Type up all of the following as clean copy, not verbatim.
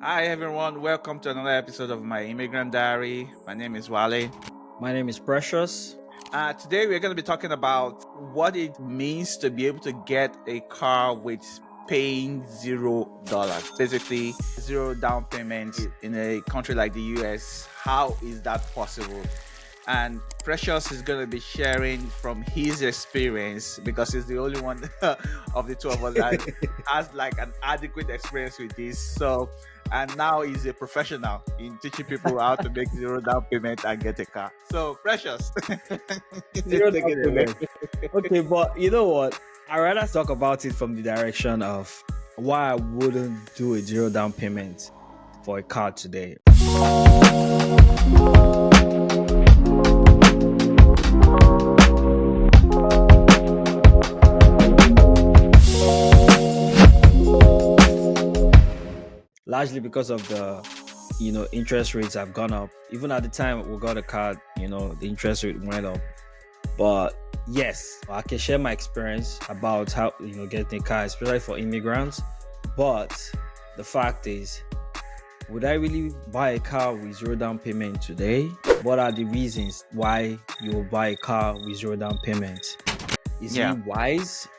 Hi everyone, welcome to another episode of my Immigrant Diary. My name is Wale. My name is Precious. Today we're going to be talking about what it means to be able to get a car with paying $0. Basically, zero down payment in a country like the US. How is that possible? And Precious is going to be sharing from his experience because he's the only one of the two of us that has like an adequate experience with this. And now he's a professional in teaching people how to make zero down payment and get a car. So Precious, Zero take down it away. payment. Okay, but you know what? I rather talk about it from the direction of why I wouldn't do a zero down payment for a car today. Largely because of the interest rates have gone up. Even at the time we got a car, the interest rate went up. But yes, I can share my experience about how getting a car, especially for immigrants. But the fact is, would I really buy a car with zero down payment today? What are the reasons why you will buy a car with zero down payment? Is it wise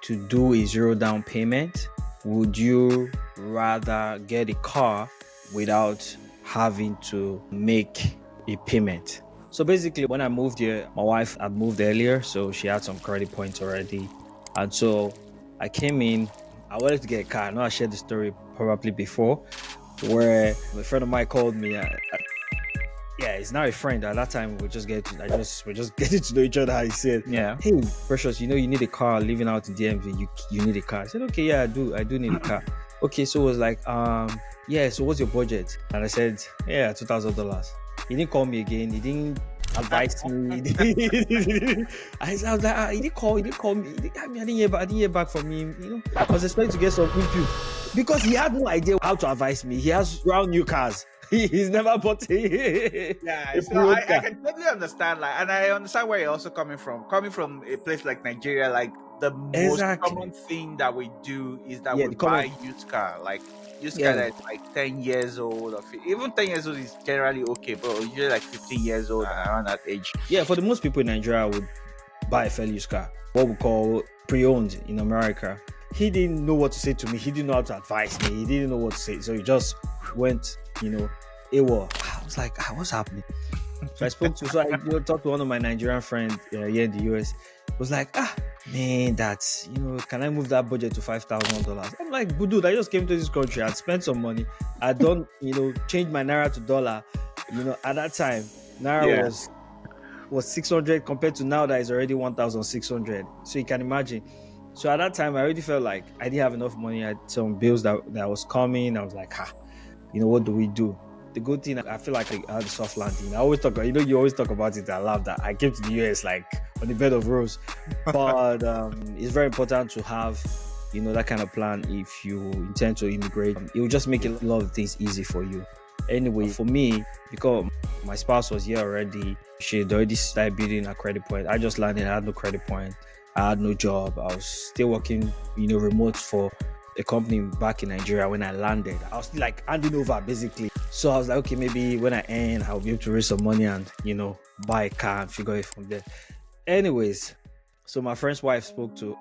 to do a zero down payment? Would you rather get a car without having to make a payment? So basically, when I moved here, my wife had moved earlier, so she had some credit points already. And so I came in, I wanted to get a car. I know I shared the story probably before, where a friend of mine called me. He's not a friend. At that time, we're just getting to know each other. He said, "Hey, Precious, you need a car. Living out in DMV, you need a car." I said, "Okay, yeah, I do need a car." Okay, so it was like, so what's your budget? And I said, yeah, $2,000. He didn't call me again. He didn't advise me. I was like, he didn't call me. I didn't hear back from him. I was expecting to get some input because he had no idea how to advise me. He has brand new cars. He's never bought I can totally understand, and I understand where you're also coming from. Coming from a place like Nigeria, the most common thing that we do is that we buy used car, used car that's 10 years old, or even 10 years old is generally okay, but usually 15 years old around that age. Yeah, for the most people in Nigeria would buy a fair used car, what we call pre-owned in America. He didn't know what to say to me. He didn't know how to advise me. He didn't know what to say. So he just went, I was like, what's happening? So I talked to one of my Nigerian friends here in the US. It was like, man, can I move that budget to $5,000? I'm like, but dude, I just came to this country. I'd spent some money. I don't, change my naira to dollar. At that time, naira was 600 compared to now that is already 1,600. So you can imagine. So at that time, I already felt like I didn't have enough money. I had some bills that was coming. I was like, what do we do? The good thing, I feel like I had a soft landing. I always talk, you always talk about it. I love that. I came to the US on the bed of rose. But it's very important to have, that kind of plan if you intend to immigrate. It will just make a lot of things easy for you. Anyway, for me, because my spouse was here already, she had already started building a credit point. I just landed, I had no credit point. I had no job. I was still working, remote for a company back in Nigeria when I landed. I was still handing over basically. So I was like, okay, maybe when I end, I'll be able to raise some money and, buy a car and figure it from there. Anyways, so my friend's wife spoke to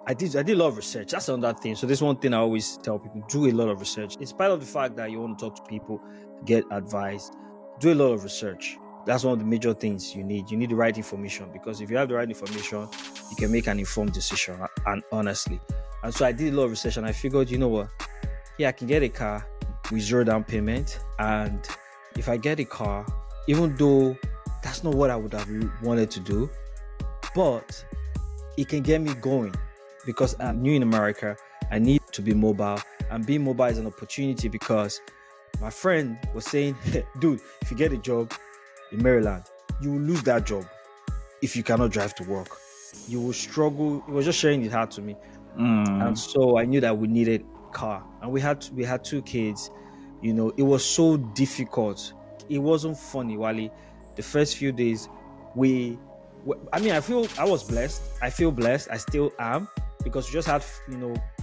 I did a lot of research. That's another thing. So this one thing I always tell people, do a lot of research. In spite of the fact that you want to talk to people, get advice, do a lot of research. That's one of the major things you need. You need the right information, because if you have the right information, you can make an informed decision, and honestly. And so I did a lot of research and I figured, I can get a car with zero down payment. And if I get a car, even though that's not what I would have wanted to do, but it can get me going, because I'm new in America. I need to be mobile, and being mobile is an opportunity, because my friend was saying, dude, if you get a job in Maryland, you will lose that job if you cannot drive to work. You will struggle. He was just sharing it hard to me. And so I knew that we needed a car, and we had 2 kids. It was so difficult. It wasn't funny, Wally. The first few days, I was blessed. I feel blessed. I still am, because we just had,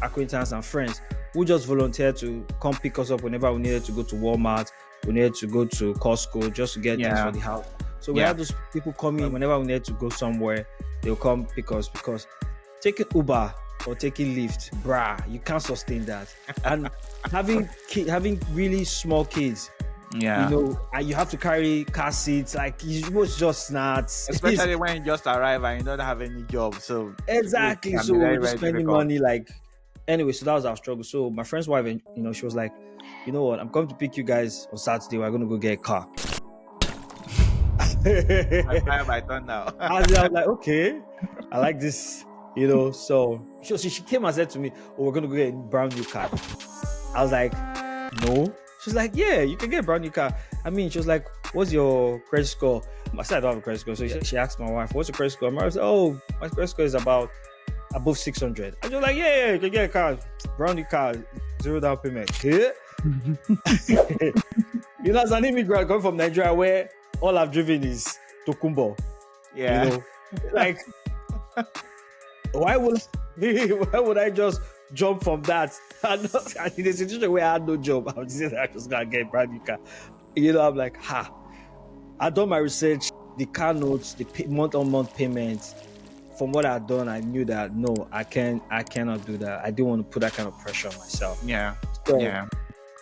acquaintance and friends who just volunteered to come pick us up whenever we needed to go to Walmart, we needed to go to Costco just to get things for the house. So we had those people coming whenever we needed to go somewhere, they'll come pick us, because taking Uber or taking Lyft, you can't sustain that. And having really small kids, you know, and you have to carry car seats, like it was just not, especially when you just arrive and you don't have any job. So exactly, so we're just spending money, like, anyway. So that was our struggle. So my friend's wife, you know, she was like, you know what, I'm coming to pick you guys on Saturday, we're going to go get a car. I don't know. I was like, okay, I like this, you know. So she came and said to me, oh, we're going to go get a brand new car. I was like, no. She's like, yeah, you can get a brand new car. I mean, she was like, what's your credit score? I said I don't have a credit score. So she asked my wife, what's your credit score? My wife said, oh, my credit score is about above 600. I was like, yeah, you can get a car, brand new car, 0 down payment. Yeah? You know, as an immigrant coming from Nigeria, where all I've driven is Tokumbo. Yeah. You know, like, why would I just jump from that? And in a situation where I had no job, I was just I just gotta get a brand new car. You know, I'm like, I've done my research, the car notes, the month-on-month payments. From what I've done, I knew that no, I cannot do that. I didn't want to put that kind of pressure on myself. Yeah.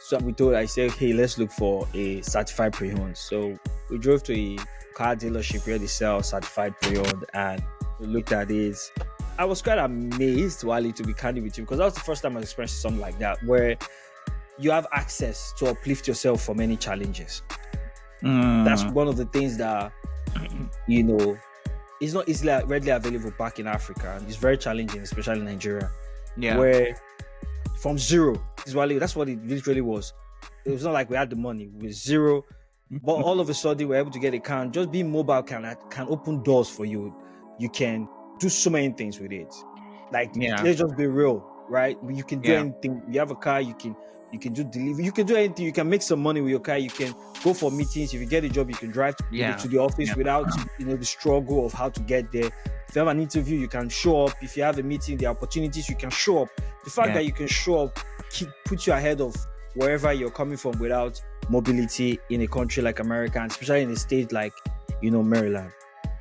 So I said, hey, let's look for a certified pre-owned. So we drove to a car dealership where they sell certified pre-owned, and we looked at it. I was quite amazed, Wale, to be candid with you, because that was the first time I experienced something like that, where you have access to uplift yourself from any challenges. That's one of the things that, you know, is not easily readily available back in Africa, and it's very challenging, especially in Nigeria. Yeah. Where from zero, that's what it literally was. It was not like we had the money, we were zero, but all of a sudden we're able to get a car. Just being mobile can open doors for you. You can do so many things with it. Like, let's just be real, right? You can do anything. You have a car, you can do delivery, you can do anything. You can make some money with your car. You can go for meetings. If you get a job, you can drive to the office without the struggle of how to get there. If you have an interview, you can show up. If you have a meeting, the opportunities, you can show up. The fact that you can show up put you ahead of wherever you're coming from without mobility in a country like America, and especially in a state like, you know, Maryland.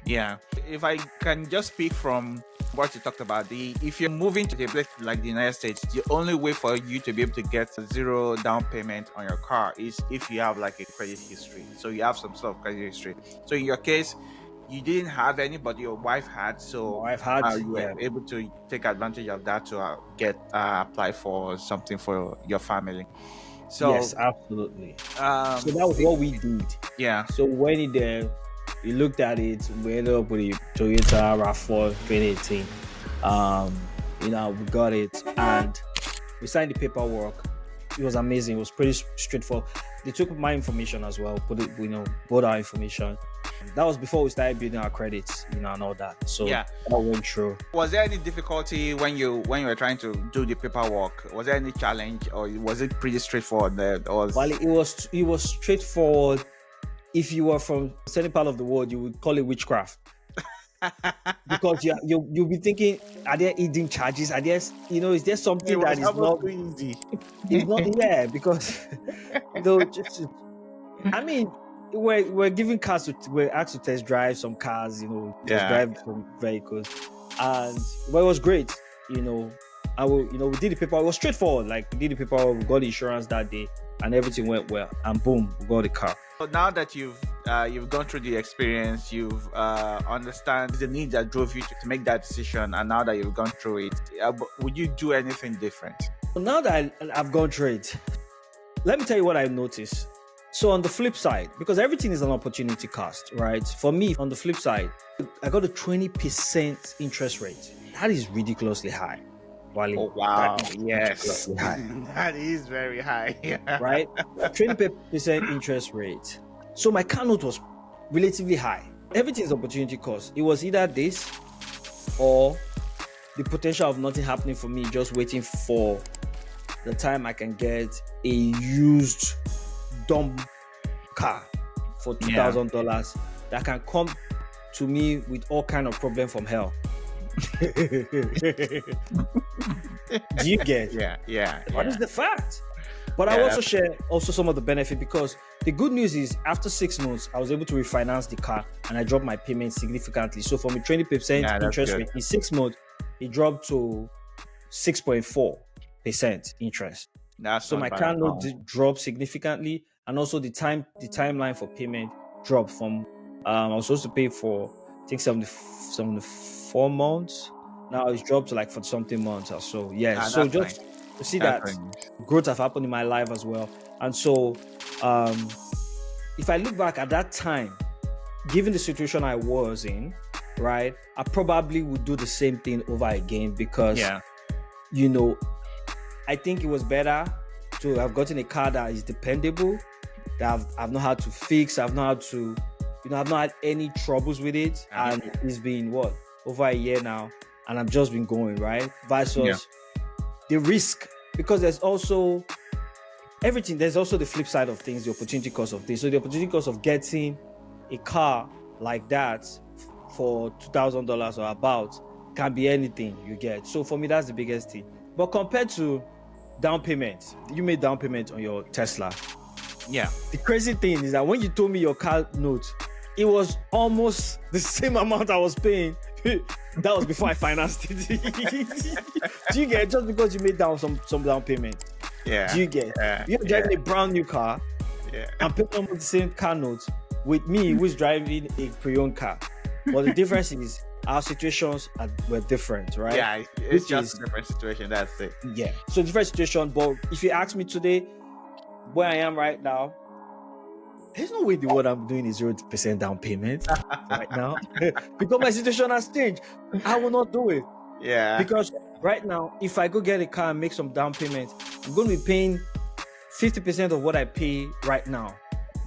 Yeah. If I can just speak from what you talked about, if you're moving to a place like the United States, the only way for you to be able to get a 0 down payment on your car is if you have like a credit history. So you have some sort of credit history. So in your case, you didn't have any, but your wife had. So you were able to take advantage of that to apply for something for your family. So yes, absolutely. So that was what we did. Yeah. So when we looked at it, we ended up with a Toyota RAV4 2018. You know, we got it and we signed the paperwork. It was amazing. It was pretty straightforward. They took my information as well, both our information. That was before we started building our credits, you know, and all that. So that went through. Was there any difficulty when you were trying to do the paperwork? Was there any challenge, or was it pretty straightforward there? Well, it was straightforward. If you were from a certain part of the world, you would call it witchcraft. Because you'll be thinking, are there hidden charges? Are there, you know, is there something that is not easy? It's not, because I mean, we're giving cars we're asked to test drive some cars, you know, test drive some vehicles, but it was great, you know. We did the paperwork. It was straightforward. Like, we did the paperwork, we got the insurance that day, and everything went well. And boom, we got the car. So now that you've gone through the experience, you've understand the need that drove you to make that decision, and now that you've gone through it, would you do anything different? Well, now that I've gone through it, let me tell you what I've noticed. So on the flip side, because everything is an opportunity cost, right? For me, on the flip side, I got a 20% interest rate. That is ridiculously high. Wale. Oh, wow. Yes. That is very high. Right? 20% interest rate. So my car note was relatively high. Everything is opportunity cost. It was either this or the potential of nothing happening for me, just waiting for the time I can get a used dumb car for $2,000 that can come to me with all kind of problem from hell. Do you get? Yeah. What is the fact? But I Yeah, also share also some of the benefit, because the good news is after 6 months, I was able to refinance the car and I dropped my payment significantly. So from a 20% Yeah, that's interest good. rate in 6 months, it dropped to 6.4% interest. That's So not my bad car at note all. dropped significantly, and also the timeline for payment dropped from I was supposed to pay for I think 74 months. Now it's dropped to like for something months or so. Yeah. Ah, So that's nice. just to see That's that very nice. growth have happened in my life as well. And so if I look back at that time, given the situation I was in, right, I probably would do the same thing over again, because Yeah. you know, I think it was better to have gotten a car that is dependable, that I've not had to fix, I've not had to, I've not had any troubles with it, and it's been what, over a year now, and I've just been going, right? Versus the risk, because there's also everything. There's also the flip side of things, the opportunity cost of things. So the opportunity cost of getting a car like that for $2,000 or about can be anything you get. So for me, that's the biggest thing. But compared to down payment, you made down payment on your Tesla. Yeah. The crazy thing is that when you told me your car note, it was almost the same amount I was paying. That was before I financed it. Do you get, just because you made down some down payment? Yeah. Do you get? You're driving a brand new car. Yeah. I'm paying almost the same car note with me, who's driving a pre-owned car. But the difference is our situations were different, right? Yeah, it's just a different situation. That's it. Yeah. So different situation. But if you ask me today, where I am right now, there's no way the what I'm doing is 0% down payment right now. Because my situation has changed. I will not do it. Yeah. Because right now, if I go get a car and make some down payment, I'm going to be paying 50% of what I pay right now.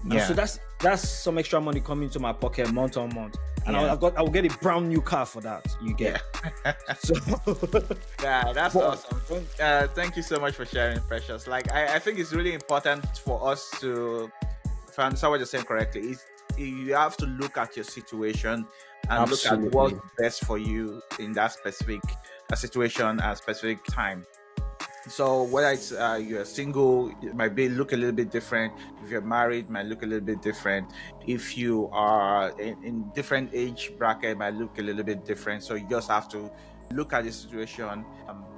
And Yeah. so that's some extra money coming into my pocket month on month. And Yeah. I will get a brand new car for that. You get. So Yeah, that's But- awesome. Thank you so much for sharing, Precious. Like, I think it's really important for us to, if I understand what you're saying correctly, is you have to look at your situation and look at Absolutely. what's best for you in that specific situation at specific time. So whether it's you're single, it might look a little bit different. If you're married, it might look a little bit different. If you are in different age bracket, it might look a little bit different. So you just have to look at the situation,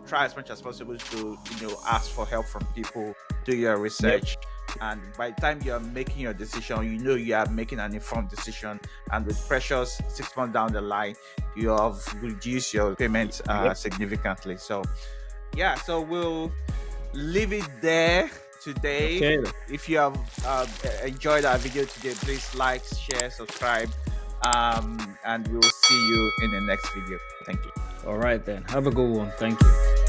try as much as possible to ask for help from people, do your research. And by the time you're making your decision, you are making an informed decision. And with Precious, 6 months down the line, you have reduced your payments significantly. So yeah, so we'll leave it there today. Okay. If you have enjoyed our video today, please like, share, subscribe, and we'll see you in the next video. Thank you. All right then. Have a good one. Thank you.